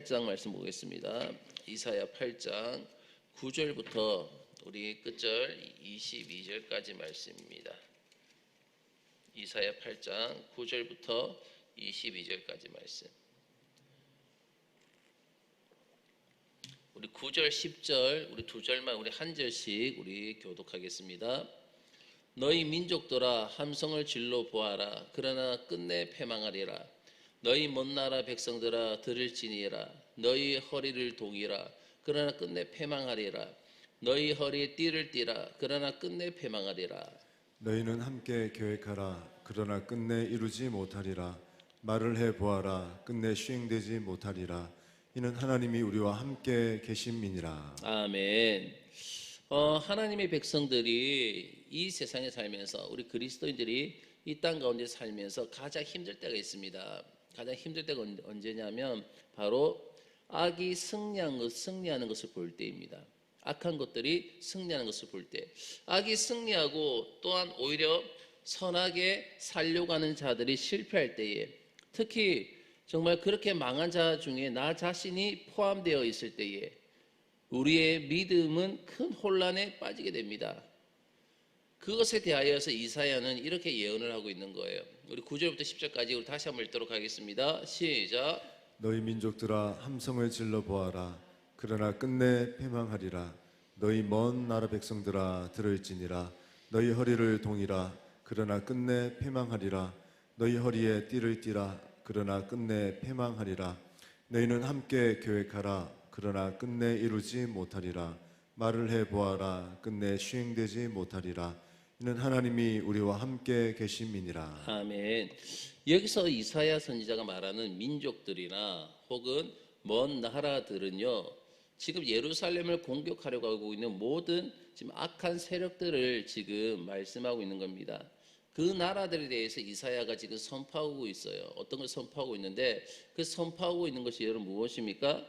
8장 말씀 보겠습니다. 이사야 8장 9절부터 우리 끝절 22절까지 말씀입니다. 이사야 8장 9절부터 22절까지 말씀. 우리 9절 10절 우리 두 절만 우리 한 절씩 우리 교독하겠습니다. 너희 민족들아 함성을 질러 보아라. 그러나 끝내 패망하리라. 너희 먼 나라 백성들아 들을지니라. 너희 허리를 동이라. 그러나 끝내 패망하리라. 너희 허리에 띠를 띠라. 그러나 끝내 패망하리라. 너희는 함께 계획하라. 그러나 끝내 이루지 못하리라. 말을 해보아라. 끝내 시행되지 못하리라. 이는 하나님이 우리와 함께 계심이니라. 아멘. 하나님의 백성들이 이 세상에 살면서 우리 그리스도인들이 이 땅 가운데 살면서 가장 힘들 때가 있습니다. 가장 힘들 때가 언제냐면 바로 악이 승리하는 것을 볼 때입니다. 악한 것들이 승리하는 것을 볼 때, 악이 승리하고 또한 오히려 선하게 살려고 하는 자들이 실패할 때에, 특히 정말 그렇게 망한 자 중에 나 자신이 포함되어 있을 때에 우리의 믿음은 큰 혼란에 빠지게 됩니다. 그것에 대하여서 이사야는 이렇게 예언을 하고 있는 거예요. 우리 9절부터 10절까지 우리 다시 한번 읽도록 하겠습니다. 시작. 너희 민족들아 함성을 질러 보아라. 그러나 끝내 패망하리라. 너희 먼 나라 백성들아 들을지니라. 너희 허리를 동이라. 그러나 끝내 패망하리라. 너희 허리에 띠를 띠라. 그러나 끝내 패망하리라. 너희는 함께 계획하라. 그러나 끝내 이루지 못하리라. 말을 해보아라. 끝내 시행되지 못하리라. 이는 하나님이 우리와 함께 계심이니라. 아멘. 여기서 이사야 선지자가 말하는 민족들이나 혹은 먼 나라들은요, 지금 예루살렘을 공격하려고 하고 있는 모든 지금 악한 세력들을 지금 말씀하고 있는 겁니다. 그 나라들에 대해서 이사야가 지금 선포하고 있어요. 어떤 걸 선포하고 있는데, 그 선포하고 있는 것이 여러분 무엇입니까?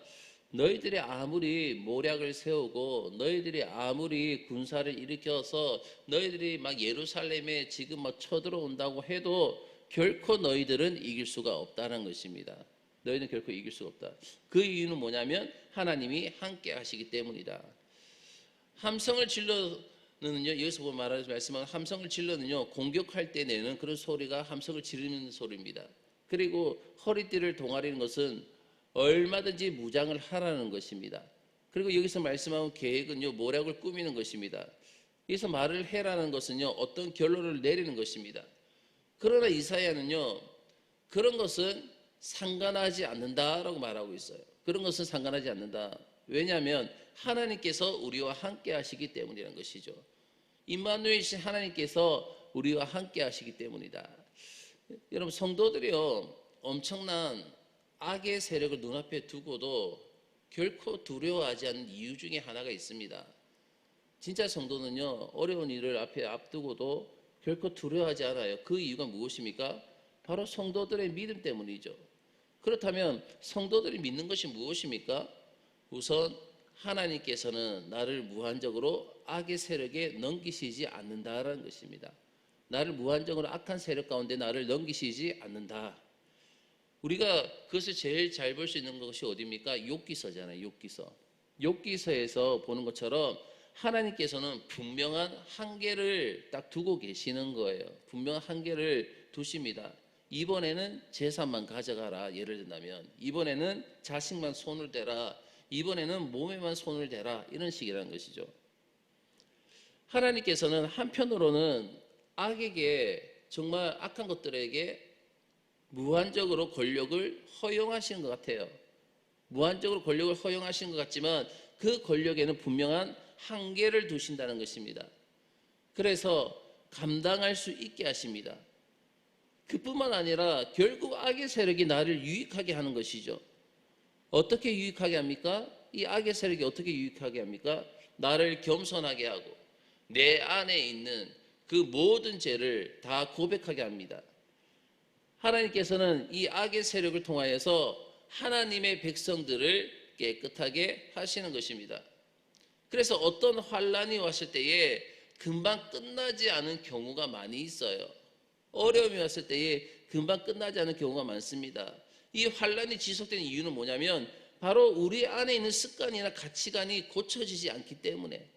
너희들이 아무리 모략을 세우고 너희들이 아무리 군사를 일으켜서 너희들이 막 예루살렘에 지금 막 쳐들어온다고 해도 결코 너희들은 이길 수가 없다는 것입니다. 너희는 결코 이길 수가 없다. 그 이유는 뭐냐면 하나님이 함께 하시기 때문이다. 함성을 질러는요, 여기서 보면 말씀하는 함성을 질러는요, 공격할 때 내는 그런 소리가 함성을 지르는 소리입니다. 그리고 허리띠를 동아리는 것은 얼마든지 무장을 하라는 것입니다. 그리고 여기서 말씀하는 계획은요, 모략을 꾸미는 것입니다. 여기서 말을 해라는 것은요, 어떤 결론을 내리는 것입니다. 그러나 이사야는요, 그런 것은 상관하지 않는다라고 말하고 있어요. 그런 것은 상관하지 않는다. 왜냐하면 하나님께서 우리와 함께 하시기 때문이라는 것이죠. 임마누엘이신 하나님께서 우리와 함께 하시기 때문이다. 여러분, 성도들이요, 엄청난 악의 세력을 눈앞에 두고도 결코 두려워하지 않는 이유 중에 하나가 있습니다. 진짜 성도는요, 어려운 일을 앞에 앞두고도 결코 두려워하지 않아요. 그 이유가 무엇입니까? 바로 성도들의 믿음 때문이죠. 그렇다면 성도들이 믿는 것이 무엇입니까? 우선 하나님께서는 나를 무한적으로 악의 세력에 넘기시지 않는다라는 것입니다. 나를 무한적으로 악한 세력 가운데 나를 넘기시지 않는다. 우리가 그것을 제일 잘 볼 수 있는 것이 어디입니까? 욥기서잖아요. 욥기서. 욥기서에서 보는 것처럼 하나님께서는 분명한 한계를 딱 두고 계시는 거예요. 분명한 한계를 두십니다. 이번에는 재산만 가져가라. 예를 든다면 이번에는 자식만 손을 대라. 이번에는 몸에만 손을 대라. 이런 식이라는 것이죠. 하나님께서는 한편으로는 악에게, 정말 악한 것들에게 무한적으로 권력을 허용하시는 것 같아요. 무한적으로 권력을 허용하시는 것 같지만 그 권력에는 분명한 한계를 두신다는 것입니다. 그래서 감당할 수 있게 하십니다. 그뿐만 아니라 결국 악의 세력이 나를 유익하게 하는 것이죠. 어떻게 유익하게 합니까? 이 악의 세력이 어떻게 유익하게 합니까? 나를 겸손하게 하고 내 안에 있는 그 모든 죄를 다 고백하게 합니다. 하나님께서는 이 악의 세력을 통하여서 하나님의 백성들을 깨끗하게 하시는 것입니다. 그래서 어떤 환란이 왔을 때에 금방 끝나지 않은 경우가 많이 있어요. 어려움이 왔을 때에 금방 끝나지 않은 경우가 많습니다. 이 환란이 지속되는 이유는 뭐냐면 바로 우리 안에 있는 습관이나 가치관이 고쳐지지 않기 때문에,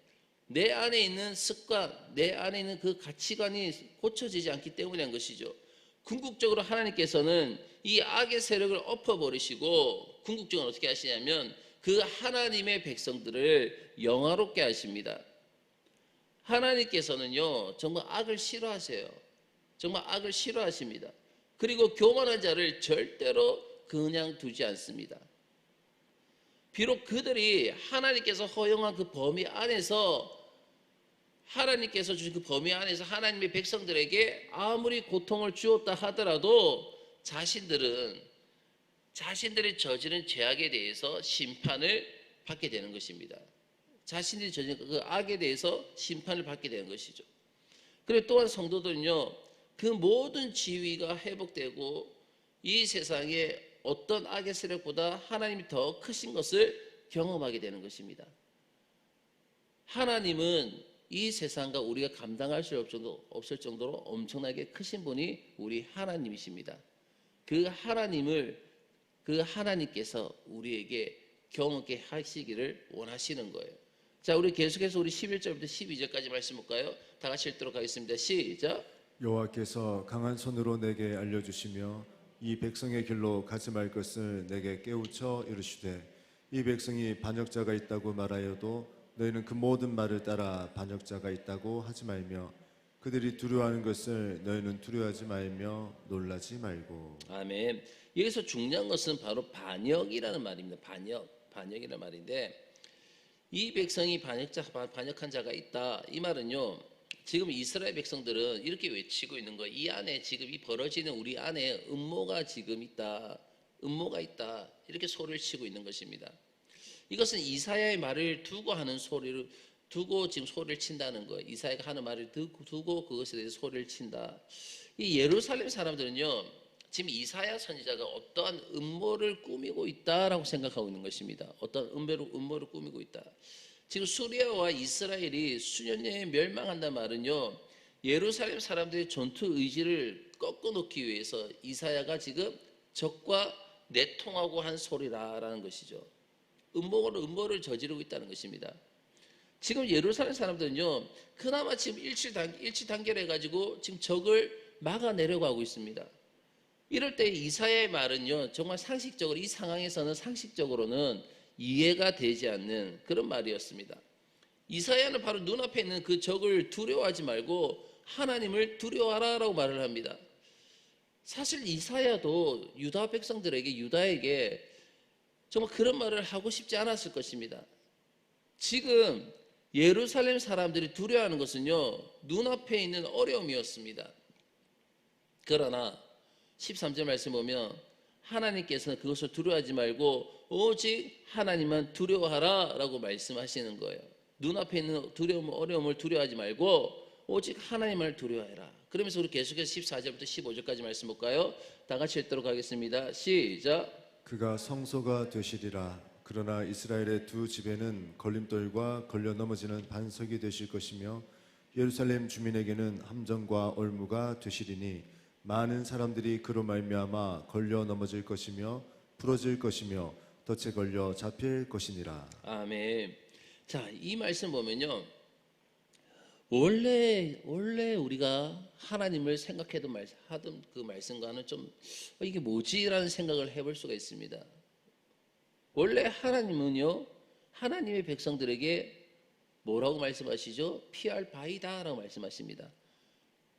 내 안에 있는 습관, 내 안에 있는 그 가치관이 고쳐지지 않기 때문에 한 것이죠. 궁극적으로 하나님께서는 이 악의 세력을 엎어버리시고 궁극적으로 어떻게 하시냐면 그 하나님의 백성들을 영화롭게 하십니다. 하나님께서는요 정말 악을 싫어하세요. 정말 악을 싫어하십니다. 그리고 교만한 자를 절대로 그냥 두지 않습니다. 비록 그들이 하나님께서 허용한 그 범위 안에서, 하나님께서 주신 그 범위 안에서 하나님의 백성들에게 아무리 고통을 주었다 하더라도 자신들이 저지른 죄악에 대해서 심판을 받게 되는 것입니다. 자신들이 저지른 그 악에 대해서 심판을 받게 되는 것이죠. 그리고 또한 성도들은요, 그 모든 지위가 회복되고 이 세상에 어떤 악의 세력보다 하나님이 더 크신 것을 경험하게 되는 것입니다. 하나님은 이 세상과 우리가 감당할 수 없을 정도로 엄청나게 크신 분이 우리 하나님이십니다. 그 하나님께서 우리에게 경험하게 하시기를 원하시는 거예요. 자, 우리 계속해서 우리 11절부터 12절까지 말씀 볼까요? 다 같이 읽도록 하겠습니다. 시작. 여호와께서 강한 손으로 내게 알려주시며 이 백성의 길로 가지 말 것을 내게 깨우쳐 이르시되 이 백성이 반역자가 있다고 말하여도 너희는 그 모든 말을 따라 반역자가 있다고 하지 말며 그들이 두려워하는 것을 너희는 두려워하지 말며 놀라지 말고. 아멘. 여기서 중요한 것은 바로 반역이라는 말입니다. 반역이라는 말인데, 이 백성이 반역한 자가 있다, 이 말은요 지금 이스라엘 백성들은 이렇게 외치고 있는 거예요. 이 안에 지금 이 벌어지는 우리 안에 음모가 지금 있다, 음모가 있다, 이렇게 소리를 치고 있는 것입니다. 이것은 이사야의 말을 두고 지금 소리를 친다는 거예요. 이사야가 하는 말을 두고 그것에 대해서 소리를 친다. 이 예루살렘 사람들은요 지금 이사야 선지자가 어떠한 음모를 꾸미고 있다라고 생각하고 있는 것입니다. 어떤 음모를 꾸미고 있다. 지금 수리아와 이스라엘이 수년 내에 멸망한다는 말은요, 예루살렘 사람들의 전투 의지를 꺾어놓기 위해서 이사야가 지금 적과 내통하고 한 소리라라는 것이죠. 음모를 저지르고 있다는 것입니다. 지금 예루살렘 사람들은요, 그나마 지금 일치단결해가지고 지금 적을 막아내려고 하고 있습니다. 이럴 때 이사야의 말은요, 정말 상식적으로, 이 상황에서는 상식적으로는 이해가 되지 않는 그런 말이었습니다. 이사야는 바로 눈앞에 있는 그 적을 두려워하지 말고 하나님을 두려워하라라고 말을 합니다. 사실 이사야도 유다에게 정말 그런 말을 하고 싶지 않았을 것입니다. 지금 예루살렘 사람들이 두려워하는 것은요, 눈앞에 있는 어려움이었습니다. 그러나 13절 말씀 보면 하나님께서는 그것을 두려워하지 말고 오직 하나님만 두려워하라 라고 말씀하시는 거예요. 눈앞에 있는 어려움을 두려워하지 말고 오직 하나님을 두려워해라. 그러면서 우리 계속해서 14절부터 15절까지 말씀 볼까요? 다 같이 읽도록 하겠습니다. 시작. 그가 성소가 되시리라. 그러나 이스라엘의 두 집에는 걸림돌과 걸려 넘어지는 반석이 되실 것이며 예루살렘 주민에게는 함정과 얼무가 되시리니 많은 사람들이 그로 말미암아 걸려 넘어질 것이며 부러질 것이며 덫에 걸려 잡힐 것이니라. 아멘. 자, 이 말씀 보면요, 원래 우리가 하나님을 하던 그 말씀과는 좀 이게 뭐지라는 생각을 해볼 수가 있습니다. 원래 하나님은요, 하나님의 백성들에게 뭐라고 말씀하시죠? 피할 바위다라고 말씀하십니다.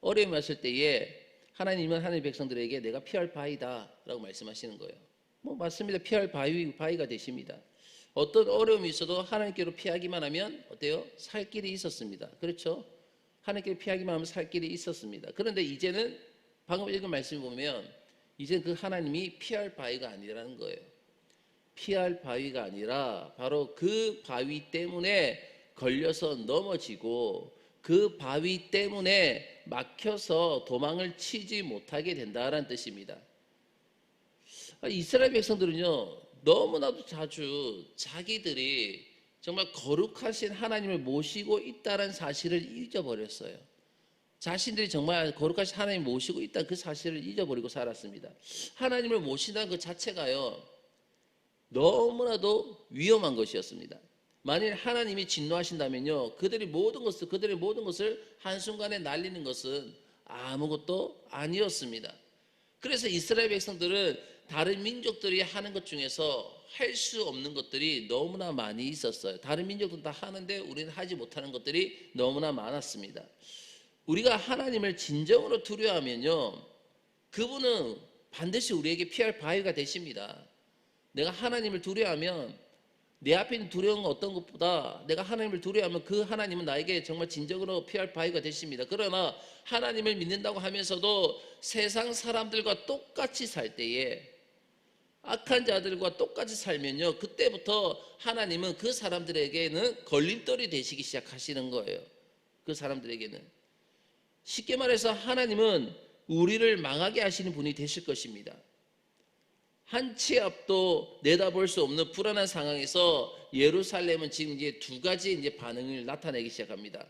어려움이 왔을 때에 하나님은 하나님의 백성들에게 내가 피할 바위다라고 말씀하시는 거예요. 맞습니다. 피할 바위가 되십니다. 어떤 어려움이 있어도 하나님께로 피하기만 하면 어때요? 살 길이 있었습니다. 그렇죠? 하나님께로 피하기만 하면 살 길이 있었습니다. 그런데 이제는 방금 읽은 말씀을 보면 이제 그 하나님이 피할 바위가 아니라는 거예요. 피할 바위가 아니라 바로 그 바위 때문에 걸려서 넘어지고 그 바위 때문에 막혀서 도망을 치지 못하게 된다라는 뜻입니다. 이스라엘 백성들은요, 너무나도 자주 자기들이 정말 거룩하신 하나님을 모시고 있다는 사실을 잊어버렸어요. 자신들이 정말 거룩하신 하나님을 모시고 있다는 그 사실을 잊어버리고 살았습니다. 하나님을 모신다는 그 자체가요, 너무나도 위험한 것이었습니다. 만일 하나님이 진노하신다면요, 그들의 모든 것을 한순간에 날리는 것은 아무것도 아니었습니다. 그래서 이스라엘 백성들은 다른 민족들이 하는 것 중에서 할 수 없는 것들이 너무나 많이 있었어요. 다른 민족들은 다 하는데 우리는 하지 못하는 것들이 너무나 많았습니다. 우리가 하나님을 진정으로 두려워하면요, 그분은 반드시 우리에게 피할 바위가 되십니다. 내가 하나님을 두려워하면, 내 앞에 있는 두려운 어떤 것보다 내가 하나님을 두려워하면 그 하나님은 나에게 정말 진정으로 피할 바위가 되십니다. 그러나 하나님을 믿는다고 하면서도 세상 사람들과 똑같이 살 때에, 악한 자들과 똑같이 살면요, 그때부터 하나님은 그 사람들에게는 걸림돌이 되시기 시작하시는 거예요. 그 사람들에게는. 쉽게 말해서 하나님은 우리를 망하게 하시는 분이 되실 것입니다. 한 치 앞도 내다볼 수 없는 불안한 상황에서 예루살렘은 지금 이제 두 가지 이제 반응을 나타내기 시작합니다.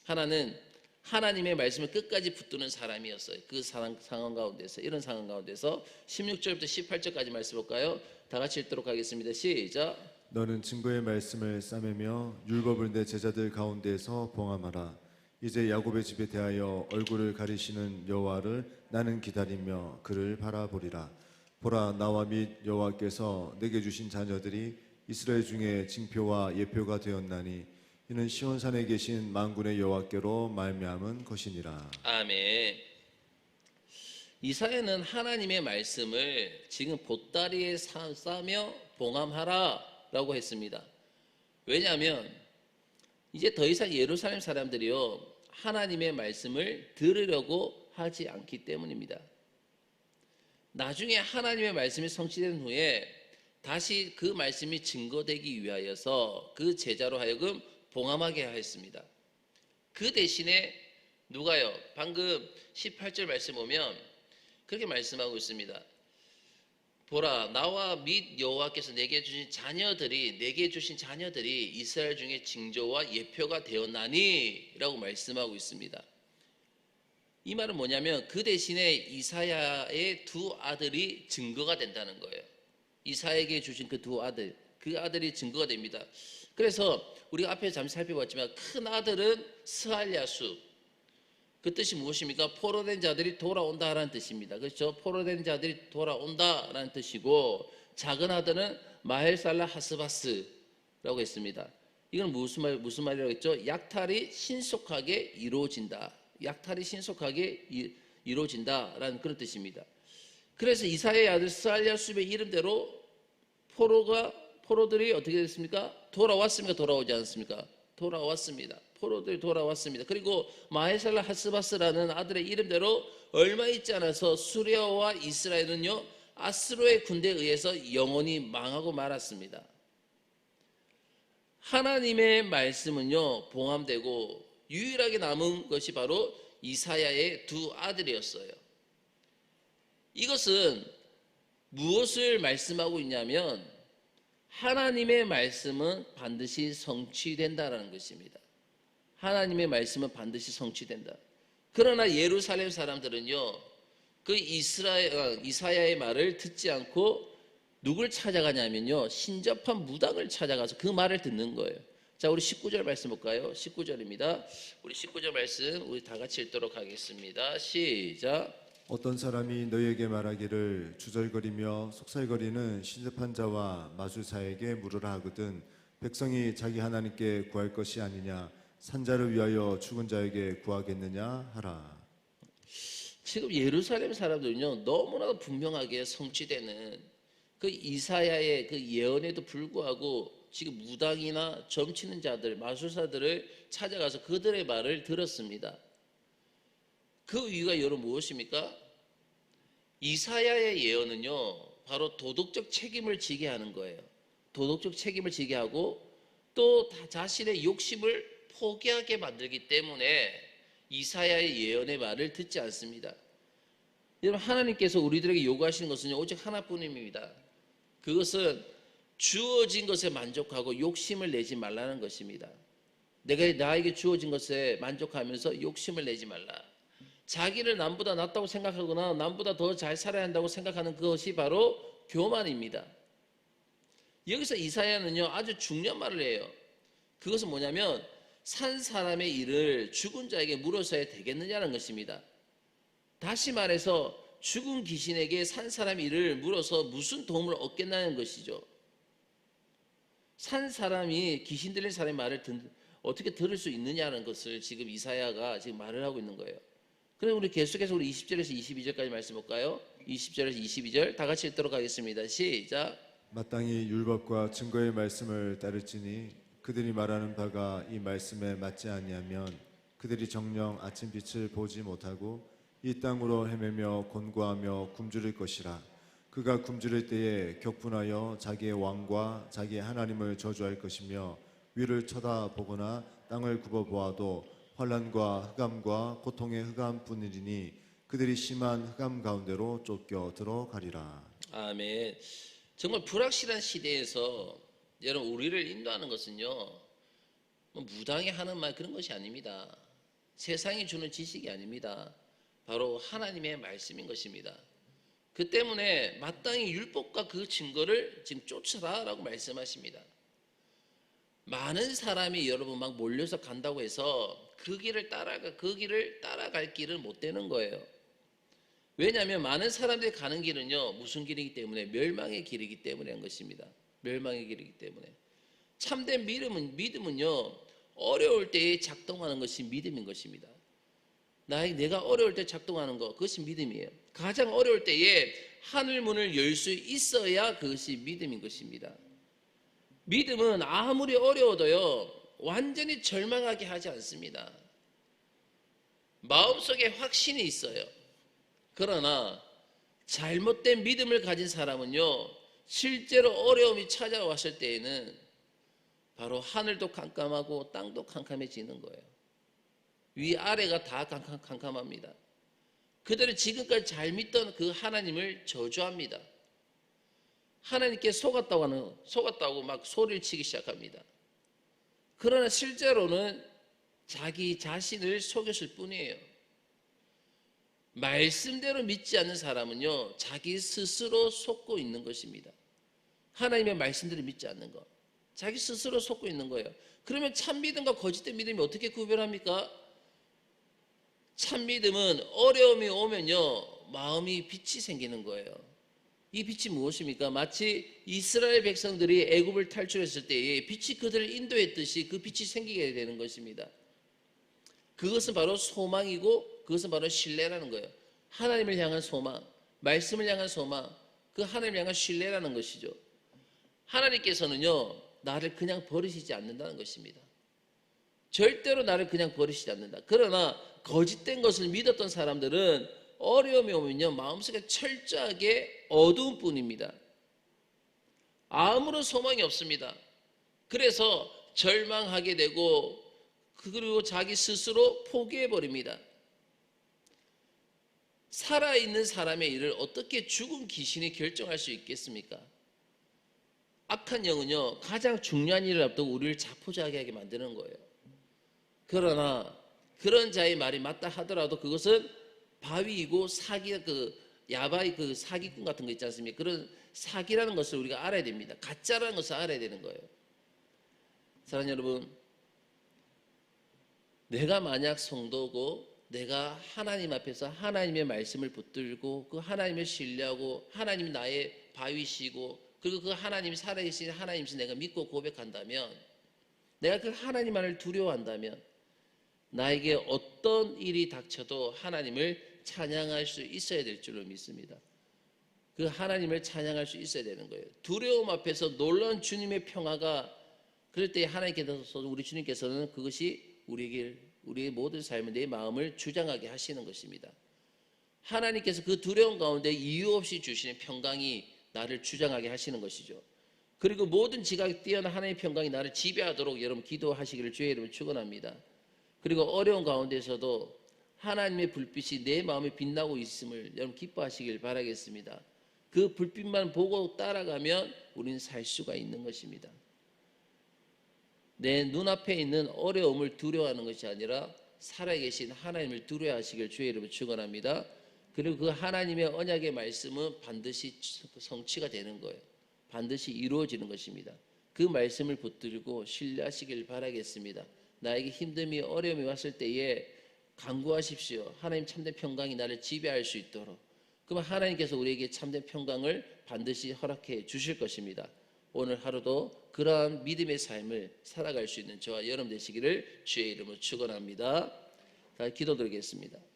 하나는 하나님의 말씀을 끝까지 붙드는 사람이었어요. 그 상황 가운데서, 이런 상황 가운데서 16절부터 18절까지 말씀 볼까요? 다 같이 읽도록 하겠습니다. 시작. 너는 증거의 말씀을 싸매며 율법을 내 제자들 가운데서 봉함하라. 이제 야곱의 집에 대하여 얼굴을 가리시는 여호와를 나는 기다리며 그를 바라보리라. 보라, 나와 및 여호와께서 내게 주신 자녀들이 이스라엘 중에 징표와 예표가 되었나니 이는 시온산에 계신 만군의 여호와께로 말미암은 것이니라. 아멘. 이사야는 하나님의 말씀을 지금 보따리에 싸며 봉함하라 라고 했습니다. 왜냐하면 이제 더 이상 예루살렘 사람들이요, 하나님의 말씀을 들으려고 하지 않기 때문입니다. 나중에 하나님의 말씀이 성취된 후에 다시 그 말씀이 증거되기 위하여서 그 제자로 하여금 봉함하게 하였습니다. 그 대신에 누가요? 방금 18절 말씀 보면 그렇게 말씀하고 있습니다. 보라, 나와 및 여호와께서 내게 주신 자녀들이 이스라엘 중에 징조와 예표가 되었나니 라고 말씀하고 있습니다. 이 말은 뭐냐면 그 대신에 이사야의 두 아들이 증거가 된다는 거예요. 이사야에게 주신 그 두 아들, 그 아들이 증거가 됩니다. 그래서 우리가 앞에 잠시 살펴봤지만 큰 아들은 스알랴수, 그 뜻이 무엇입니까? 포로된 자들이 돌아온다라는 뜻입니다. 그렇죠? 포로된 자들이 돌아온다라는 뜻이고, 작은 아들은 마헬살라 하스바스라고 했습니다. 이건 무슨 말이라고 했죠? 약탈이 신속하게 이루어진다. 약탈이 신속하게 이루어진다라는 그런 뜻입니다. 그래서 이사야의 아들 스알랴수의 이름대로 포로들이 어떻게 됐습니까? 돌아왔습니까? 돌아오지 않습니까? 돌아왔습니다. 포로들이 돌아왔습니다. 그리고 마헬살라 하스바스라는 아들의 이름대로 얼마 있지 않아서 수리아와 이스라엘은요, 아스로의 군대에 의해서 영원히 망하고 말았습니다. 하나님의 말씀은요, 봉함되고 유일하게 남은 것이 바로 이사야의 두 아들이었어요. 이것은 무엇을 말씀하고 있냐면 하나님의 말씀은 반드시 성취된다라는 것입니다. 하나님의 말씀은 반드시 성취된다. 그러나 예루살렘 사람들은요, 그 이사야의 말을 듣지 않고 누굴 찾아가냐면요, 신접한 무당을 찾아가서 그 말을 듣는 거예요. 자, 우리 19절 말씀 볼까요? 19절입니다. 우리 19절 말씀 우리 다 같이 읽도록 하겠습니다. 시작. 어떤 사람이 너희에게 말하기를 주절거리며 속살거리는 신접한 자와 마술사에게 물으라 하거든 백성이 자기 하나님께 구할 것이 아니냐 산자를 위하여 죽은 자에게 구하겠느냐 하라. 지금 예루살렘 사람들은요, 너무나도 분명하게 성취되는 그 이사야의 그 예언에도 불구하고 지금 무당이나 점치는 자들, 마술사들을 찾아가서 그들의 말을 들었습니다. 그 이유가 여러분 무엇입니까? 이사야의 예언은요, 바로 도덕적 책임을 지게 하는 거예요. 도덕적 책임을 지게 하고 또 자신의 욕심을 포기하게 만들기 때문에 이사야의 예언의 말을 듣지 않습니다. 여러분, 하나님께서 우리들에게 요구하시는 것은 오직 하나뿐입니다. 그것은 주어진 것에 만족하고 욕심을 내지 말라는 것입니다. 내가 나에게 주어진 것에 만족하면서 욕심을 내지 말라. 자기를 남보다 낫다고 생각하거나 남보다 더 잘 살아야 한다고 생각하는 그것이 바로 교만입니다. 여기서 이사야는요 아주 중요한 말을 해요. 그것은 뭐냐면 산 사람의 일을 죽은 자에게 물어서야 되겠느냐는 것입니다. 다시 말해서 죽은 귀신에게 산 사람의 일을 물어서 무슨 도움을 얻겠냐는 것이죠. 산 사람이 귀신 들린 사람의 말을 어떻게 들을 수 있느냐는 것을 지금 이사야가 지금 말을 하고 있는 거예요. 그럼 우리 계속해서 우리 20절에서 22절까지 말씀 볼까요? 20절에서 22절 다 같이 읽도록 하겠습니다. 시작. 마땅히 율법과 증거의 말씀을 따를지니 그들이 말하는 바가 이 말씀에 맞지 아니하면 그들이 정녕 아침빛을 보지 못하고 이 땅으로 헤매며 곤고하며 굶주릴 것이라. 그가 굶주릴 때에 격분하여 자기의 왕과 자기의 하나님을 저주할 것이며 위를 쳐다보거나 땅을 굽어보아도 환난과 흑암과 고통의 흑암뿐이니 그들이 심한 흑암 가운데로 쫓겨 들어가리라. 아멘. 정말 불확실한 시대에서 여러분 우리를 인도하는 것은요 뭐 무당이 하는 말 그런 것이 아닙니다. 세상이 주는 지식이 아닙니다. 바로 하나님의 말씀인 것입니다. 그 때문에 마땅히 율법과 그 증거를 지금 쫓으라라고 말씀하십니다. 많은 사람이 여러분 막 몰려서 간다고 해서 그 길을 따라갈 길은 못 되는 거예요. 왜냐하면 많은 사람들이 가는 길은요 무슨 길이기 때문에 멸망의 길이기 때문에 한 것입니다. 멸망의 길이기 때문에 참된 믿음은요 어려울 때에 작동하는 것이 믿음인 것입니다. 내가 어려울 때 작동하는 것 그것이 믿음이에요. 가장 어려울 때에 하늘 문을 열 수 있어야 그것이 믿음인 것입니다. 믿음은 아무리 어려워도요 완전히 절망하게 하지 않습니다. 마음속에 확신이 있어요. 그러나 잘못된 믿음을 가진 사람은요 실제로 어려움이 찾아왔을 때에는 바로 하늘도 캄캄하고 땅도 캄캄해지는 거예요. 위아래가 다 캄캄합니다. 그들은 지금까지 잘 믿던 그 하나님을 저주합니다. 하나님께 속았다고 막 소리를 치기 시작합니다. 그러나 실제로는 자기 자신을 속였을 뿐이에요. 말씀대로 믿지 않는 사람은요 자기 스스로 속고 있는 것입니다. 하나님의 말씀대로 믿지 않는 것 자기 스스로 속고 있는 거예요. 그러면 참 믿음과 거짓된 믿음이 어떻게 구별합니까? 참 믿음은 어려움이 오면요 마음이 빛이 생기는 거예요. 이 빛이 무엇입니까? 마치 이스라엘 백성들이 애굽을 탈출했을 때에 빛이 그들을 인도했듯이 그 빛이 생기게 되는 것입니다. 그것은 바로 소망이고 그것은 바로 신뢰라는 거예요. 하나님을 향한 소망, 말씀을 향한 소망, 그 하나님을 향한 신뢰라는 것이죠. 하나님께서는요 나를 그냥 버리시지 않는다는 것입니다. 절대로 나를 그냥 버리시지 않는다. 그러나 거짓된 것을 믿었던 사람들은 어려움이 오면요 마음속에 철저하게 어두운 뿐입니다. 아무런 소망이 없습니다. 그래서 절망하게 되고 그리고 자기 스스로 포기해버립니다. 살아있는 사람의 일을 어떻게 죽은 귀신이 결정할 수 있겠습니까? 악한 영은요 가장 중요한 일을 앞두고 우리를 자포자기하게 만드는 거예요. 그러나 그런 자의 말이 맞다 하더라도 그것은 바위이고 야바이 사기꾼 같은 거 있지 않습니까? 그런 사기라는 것을 우리가 알아야 됩니다. 가짜라는 것을 알아야 되는 거예요. 사랑하는 여러분, 내가 만약 성도고 내가 하나님 앞에서 하나님의 말씀을 붙들고 그 하나님을 신뢰하고 하나님이 나의 바위시고 그리고 그 하나님이 살아계신 하나님이시 내가 믿고 고백한다면 내가 그 하나님만을 두려워한다면 나에게 어떤 일이 닥쳐도 하나님을 찬양할 수 있어야 될 줄로 믿습니다. 그 하나님을 찬양할 수 있어야 되는 거예요. 두려움 앞에서 놀라운 주님의 평화가 그럴 때 하나님께서 우리 주님께서는 그것이 우리의 모든 삶을 내 마음을 주장하게 하시는 것입니다. 하나님께서 그 두려움 가운데 이유 없이 주시는 평강이 나를 주장하게 하시는 것이죠. 그리고 모든 지각이 뛰어난 하나님의 평강이 나를 지배하도록 여러분 기도하시기를 주의 이름으로 축원합니다. 그리고 어려운 가운데서도 하나님의 불빛이 내 마음에 빛나고 있음을 여러분 기뻐하시길 바라겠습니다. 그 불빛만 보고 따라가면 우리는 살 수가 있는 것입니다. 내 눈앞에 있는 어려움을 두려워하는 것이 아니라 살아계신 하나님을 두려워하시길 주의 이름으로 축원합니다. 그리고 그 하나님의 언약의 말씀은 반드시 성취가 되는 거예요. 반드시 이루어지는 것입니다. 그 말씀을 붙들고 신뢰하시길 바라겠습니다. 나에게 힘듦이 어려움이 왔을 때에 간구하십시오. 하나님 참된 평강이 나를 지배할 수 있도록. 그러면 하나님께서 우리에게 참된 평강을 반드시 허락해 주실 것입니다. 오늘 하루도 그러한 믿음의 삶을 살아갈 수 있는 저와 여러분 되시기를 주의 이름으로 축원합니다. 다 기도드리겠습니다.